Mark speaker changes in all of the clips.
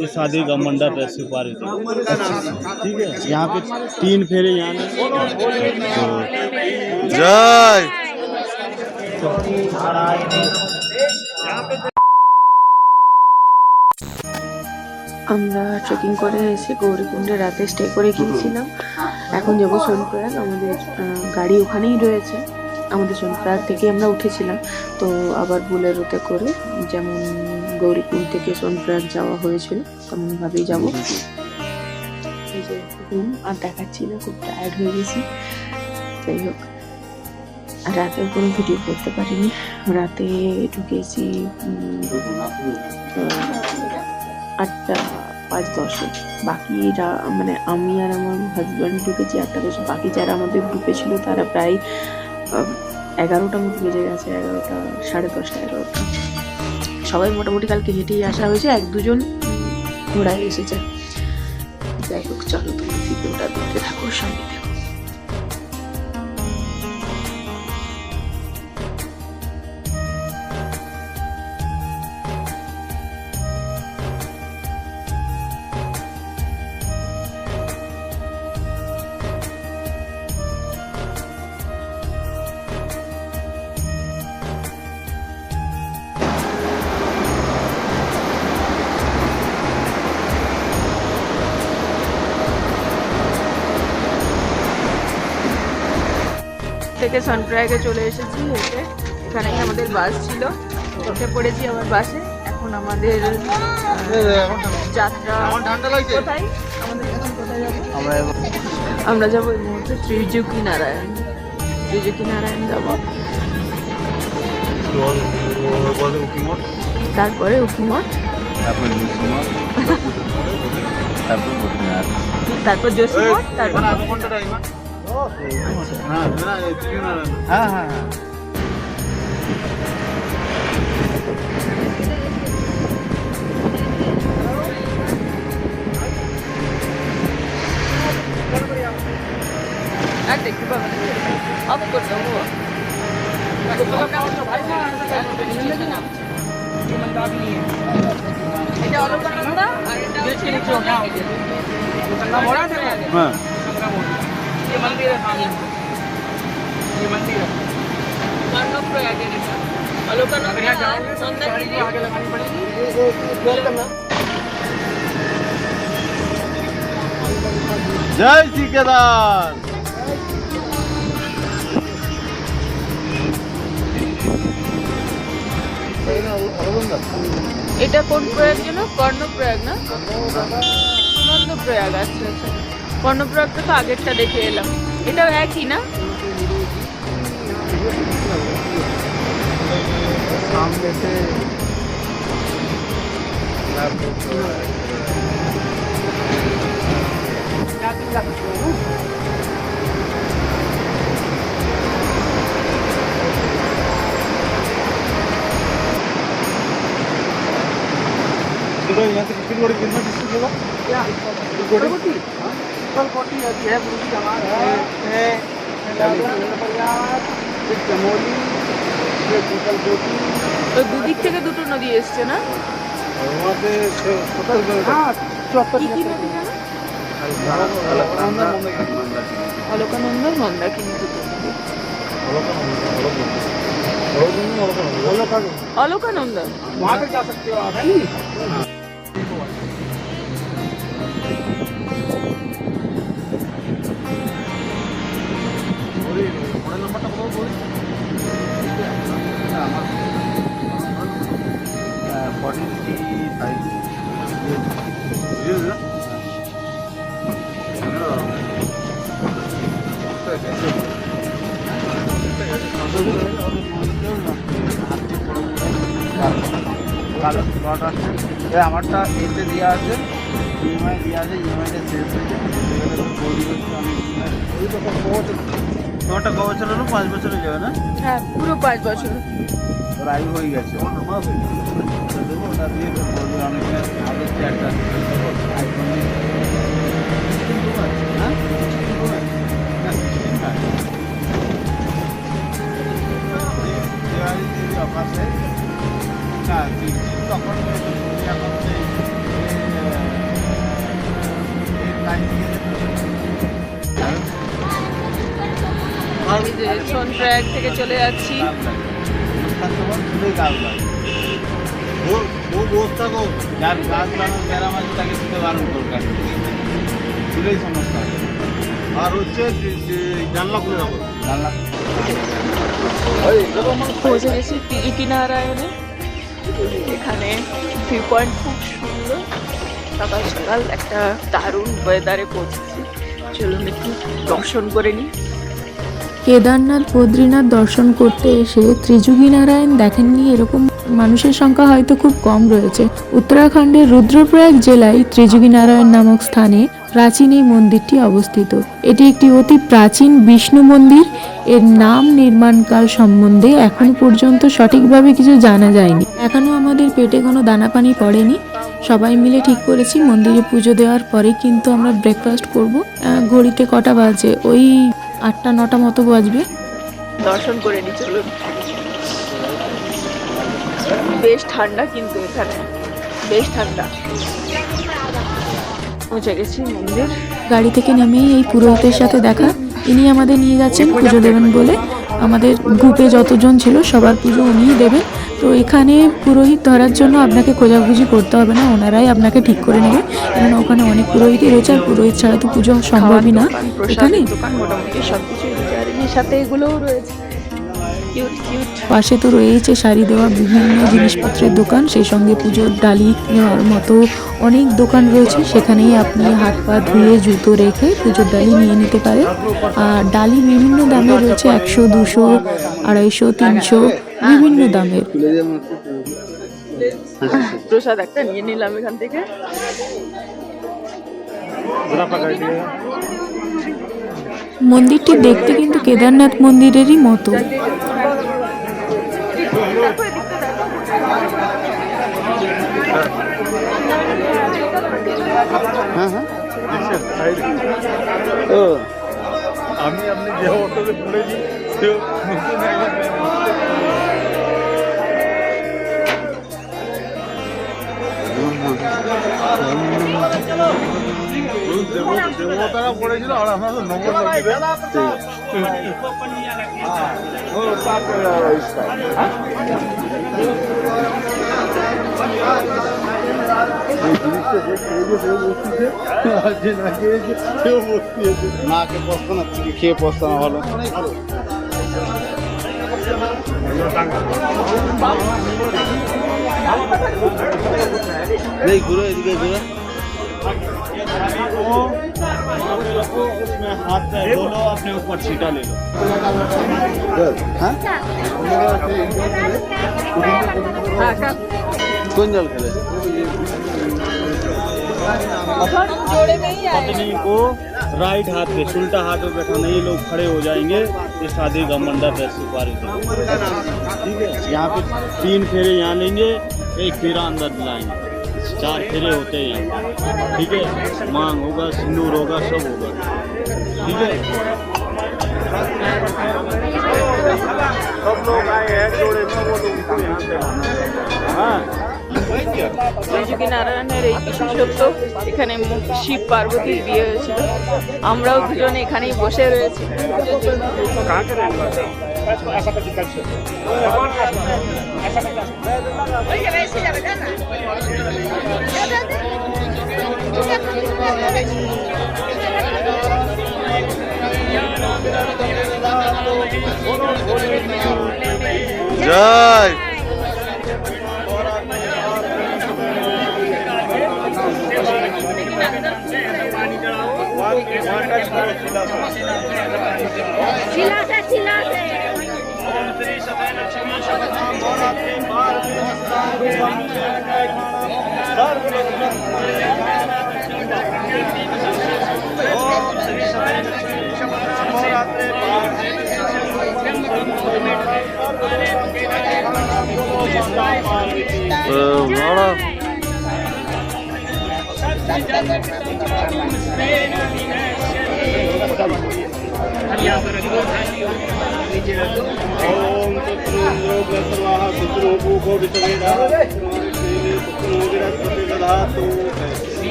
Speaker 1: ये शादी का मंडप है सुपारी। ठीक है, यहाँ पे 3 फेरे यहाँ
Speaker 2: जय।
Speaker 3: আমরা ট্রেকিং করে এসে গৌরীকুণ্ডে রাতে স্টে করে গিয়েছিলাম। এখন যাবো সোনপ্রয়াগ। আমাদের গাড়ি ওখানেই রয়েছে। আমাদের সোনপ্রয়াগ থেকে আমরা উঠেছিলাম, তো আবার বুলেরোতে করে যেমন গৌরীকুণ্ড থেকে সোনপ্রয়াগ যাওয়া হয়েছিল তেমনভাবেই যাবো। এই যে রুম আর দেখাচ্ছি না, খুব টায়ার্ড হয়ে গেছি। যাই হোক, আর রাতেও কোনো ভিডিও করতে পারিনি। রাতে ঢুকেছি 8:05-10। বাকিরা মানে আমি আর আমার হাজব্যান্ড ঢুকেছি 8:10। বাকি যারা আমাদের গ্রুপে ছিল তারা প্রায় 11টা মতো বেজে গেছে, 11টা, 10:30, 11টা। সবাই মোটামুটি কালকে হেঁটেই আসা হয়েছে, 1-2 জন ঘোড়ায় এসেছে। যাই হোক, চলো তুমি ভিডিওটা দেখতে থাকো, সঙ্গে দেখো। থেকে সোনপ্রয়াগে চলে এসেছি হেঁটে। এখানেই আমাদের বাস ছিল, উঠে পড়েছি আমার বাসে। এখন আমাদের যাত্রা কোথায়, আমাদের এখন কোথায় যাবো? আমরা যাবো এই মুহূর্তে ত্রিজুকি নারায়ণ। ত্রিজুকি নারায়ণ যাবো, তারপরে উকিমঠ, তারপর যোশীমঠ, তারপর
Speaker 1: হ্যাঁ হ্যাঁ হ্যাঁ।
Speaker 3: আর দেখতে পাবো অফ করে দেবো। এটা অলকানন্দা আর এটা
Speaker 1: হ্যাঁ,
Speaker 3: ये मंदिर है सामने, ये मंदिर है कर्णप्रयाग है। अलकानंदा आगे लगानी पड़ेगी।
Speaker 1: जय श्री केदार।
Speaker 3: এটা কোন প্রয়াগ যেন? কর্ণপ্রয়াগ না, নন্দপ্রয়াগ। আচ্ছা আচ্ছা, কর্ণপ্রয়াগটা তো আগেরটা দেখে এলাম। এটাও একই না?
Speaker 1: सामने से यहाँ से कितनी बड़ी कितना डिस्टेंस होगा? क्या कोटी है, गुरुजी जमा है, चमोली,
Speaker 3: তো দুদিক থেকে দুটো নদী এসছে না?
Speaker 1: वहाँ से 27 किलोमीटर। हाँ, 74
Speaker 3: কি কি নদী জানো? অলকানন্দা, মন্দাকিনী দুটো নদী। অলকানন্দা
Speaker 1: वहाँ पे जा सकते हो आप, है नहीं? আমারটা এতে দেওয়া আছে, ইএমআই দেওয়া আছে, ইএমআইটা শেষ হয়েছে। তোমারটা ক বছর হলো? 5 বছর হয়ে যাবে না?
Speaker 3: হ্যাঁ, পুরো 5 বছর।
Speaker 1: ওর আয়ু হয়ে গেছে। ওটা দিয়ে অনেকে আগে একটা আইফোন অফার না তখন এখন
Speaker 3: আমি যে সোনপ্রয়াগ থেকে চলে যাচ্ছি।
Speaker 1: যার গাছ লাগানো যারা মানুষ তাকে দিতে বারণ দরকার, দিলেই সমস্যা। আর হচ্ছে জানলা খুলে রাখো, জানলা।
Speaker 3: পৌঁছে গেছি ত্রিজুকি নারায়ণে। এখানে ভিউ পয়েন্ট খুব সুন্দর। সকাল সকাল একটা দারুণ ওয়েদারে পৌঁছেছি। চলুন একটু দর্শন করে নিই।
Speaker 2: কেদারনাথ বদ্রীনাথ দর্শন করতে এসে ত্রিজুগী নারায়ণ দেখেননি এরকম মানুষের সংখ্যা হয়তো খুব কম রয়েছে। উত্তরাখণ্ডের রুদ্রপ্রয়াগ জেলায় ত্রিজুগী নারায়ণ নামক স্থানে প্রাচীন এই মন্দিরটি অবস্থিত। এটি একটি অতি প্রাচীন বিষ্ণু মন্দির। এর নাম নির্মাণকাল সম্বন্ধে এখনো পর্যন্ত সঠিকভাবে কিছু জানা যায়নি। এখনো আমাদের পেটে কোনো দানা পানি পড়েনি। সবাই মিলে ঠিক করেছি মন্দিরে পুজো দেওয়ার পরে কিন্তু আমরা ব্রেকফাস্ট করব। ঘড়িতে কটা বাজে? ওই 8টা-9টা মতো বাজবে।
Speaker 3: দর্শন করে নি চলুন। বেশ ঠান্ডা কিন্তু এখানে, বেশ ঠান্ডা। পৌঁছে গেছি মন্দির।
Speaker 2: গাড়ি থেকে নেমেই এই পুরোহিতের সাথে দেখা। ইনি আমাদের নিয়ে যাচ্ছেন পুজো দেবেন বলে। আমাদের গ্রুপে যতজন ছিল সবার পুজো উনিই দেবেন। তো এখানে পুরোহিত ধরার জন্য আপনাকে খোঁজাখুঁজি করতে হবে না, ওনারাই আপনাকে ঠিক করে নেবে। কারণ ওখানে অনেক পুরোহিতই রয়েছে, আর পুরোহিত ছাড়া তো পুজো সম্ভবই না এখানে।
Speaker 3: দোকান মোটামুটি সবকিছু সাথে এগুলোও রয়েছে।
Speaker 2: পাশে তো রয়েছে শাড়ি দেওয়া বিভিন্ন জিনিসপত্রের দোকান, সেই সঙ্গে পুজোর ডালি নেওয়ার মতো অনেক দোকান রয়েছে। সেখানেই আপনি হাত পা ধুয়ে জুতো রেখে পুজোর ডালি নিয়ে নিতে পারেন। আর ডালি বিভিন্ন দামে রয়েছে, 100, 200, 250, 300 বিভিন্ন দামের।
Speaker 3: প্রসাদ একটা নিয়ে নিলাম এখান থেকে।
Speaker 2: মন্দিরটি দেখতে কিন্তু কেদারনাথ মন্দিরেরই মতো।
Speaker 1: আমি আপনি যে অটোতে পড়েছি দেবতারা পড়েছিল, আর আমরা তো নগর না কে পস্তানা থেকে খেয়ে পস্তানা হলো। नहीं घुरो इधर घुरो। उसमें हाथ से धो लो, अपने ऊपर छीटा ले लो। कौन जल खेले? पत्नी को राइट हाथ पे उल्टा हाथ पे बैठाना। ये लोग खड़े हो जाएंगे, ये शादी का मंडप है, सुपारी। ठीक है, यहाँ पे 3 फेरे यहाँ लेंगे, 1 फेरा अंदर दिलाएंगे। 4 फेरे होते हैं यहाँ। ठीक है, मांग होगा, सिंदूर होगा, सब होगा। ठीक है, सब लोग आए हैं जोड़े में, वो लोग को यहाँ पे हाँ।
Speaker 3: ত্রিজুকি নারায়ণের এই বিশেষত্ব, এখানে শিব পার্বতীর বিয়ে হয়েছিল। আমরাও দুজনে এখানেই বসে রয়েছি।
Speaker 1: জয়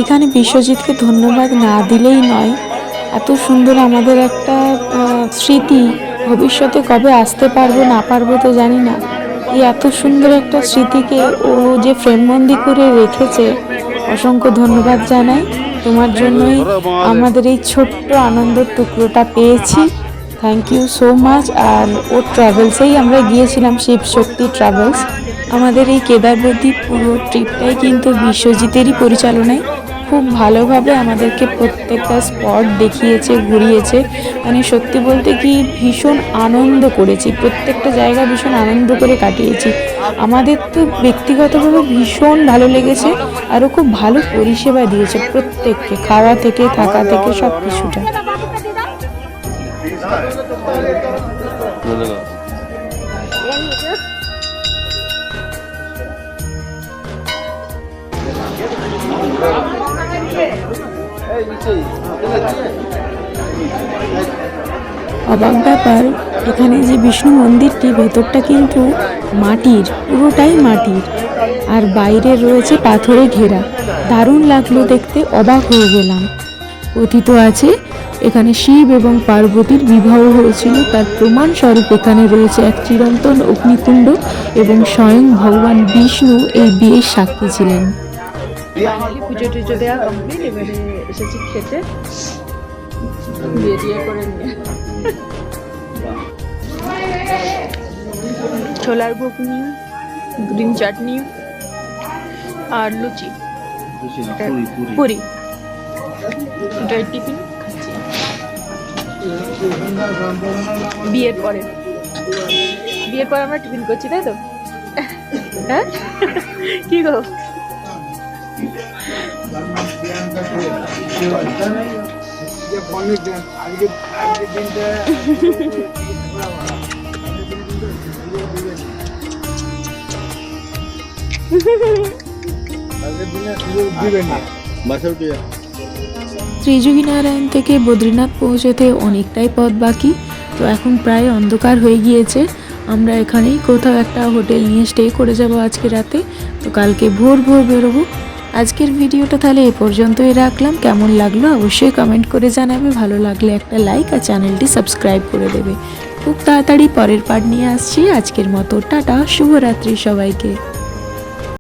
Speaker 2: এখানে বিশ্বজিৎকে ধন্যবাদ না দিলেই নয়। এত সুন্দর আমাদের একটা স্মৃতি, ভবিষ্যতে কবে আসতে পারবো না পারবো তো জানি না, এই এত সুন্দর একটা স্মৃতিকে ও যে ফ্রেমবন্দি করে রেখেছে, অসংখ্য ধন্যবাদ জানাই। তোমার জন্যই আমাদের এই ছোট্ট আনন্দের টুকরোটা পেয়েছি। Thank you so much. আর ওর ট্রাভেলসেই আমরা গিয়েছিলাম, শিবশক্তি ট্রাভেলস। আমাদের এই কেদারবতী পুরো ট্রিপটাই কিন্তু বিশ্বজিতেরই পরিচালনায়। খুব ভালোভাবে আমাদেরকে প্রত্যেকটা স্পট দেখিয়েছে, ঘুরিয়েছে। মানে সত্যি বলতে কি ভীষণ আনন্দ করেছি, প্রত্যেকটা জায়গা ভীষণ আনন্দ করে কাটিয়েছি। আমাদের তো ব্যক্তিগতভাবে ভীষণ ভালো লেগেছে, আরও খুব ভালো পরিষেবা দিয়েছে প্রত্যেককে, খাওয়া থেকে থাকা থেকে সব কিছুটা। অবাক ব্যাপার, এখানে যে বিষ্ণু মন্দিরটি ভেতরটা কিন্তু মাটির, পুরোটাই মাটির, আর বাইরে রয়েছে পাথরে ঘেরা। দারুণ লাগলো দেখতে, অবাক হয়ে গেলাম। কথিত আছে এখানে শিব এবং পার্বতীর বিবাহ হয়েছিল, তার প্রমাণ স্বরূপ এখানে রয়েছে এক চিরন্তন অগ্নিকুণ্ড এবং স্বয়ং ভগবান বিষ্ণু এই বিয়ের সাক্ষী ছিলেন।
Speaker 3: পুজো টুজো দেওয়া কমপ্লিট, এবারে এসেছি খেতে, বিয়ে করে নিয়ে। ছোলার ঘুগনি, গ্রিন চাটনি আর লুচি, পুরি, এটাই টিফিন খাচ্ছি বিয়ের পরে। বিয়ের পর আমরা টিফিন করছি, তাই তো? হ্যাঁ কি গো?
Speaker 2: ত্রিযোগীনারায়ণ থেকে বদ্রীনাথ পৌঁছতে অনেকটাই পথ বাকি, তো এখন প্রায় অন্ধকার হয়ে গিয়েছে। আমরা এখানেই কোথাও একটা হোটেল নিয়ে স্টে করে যাব আজকে রাতে, তো কালকে ভোর ভোর বেরোবো। আজকের ভিডিওটা তাহলে এ পর্যন্তই রাখলাম। কেমন লাগলো অবশ্যই কমেন্ট করে জানাবে, ভালো লাগলে একটা লাইক আর চ্যানেলটি সাবস্ক্রাইব করে দেবে। খুব তাড়াতাড়ি পরের পার্ট নিয়ে আসছি। আজকের মতো টাটা, শুভরাত্রি সবাইকে।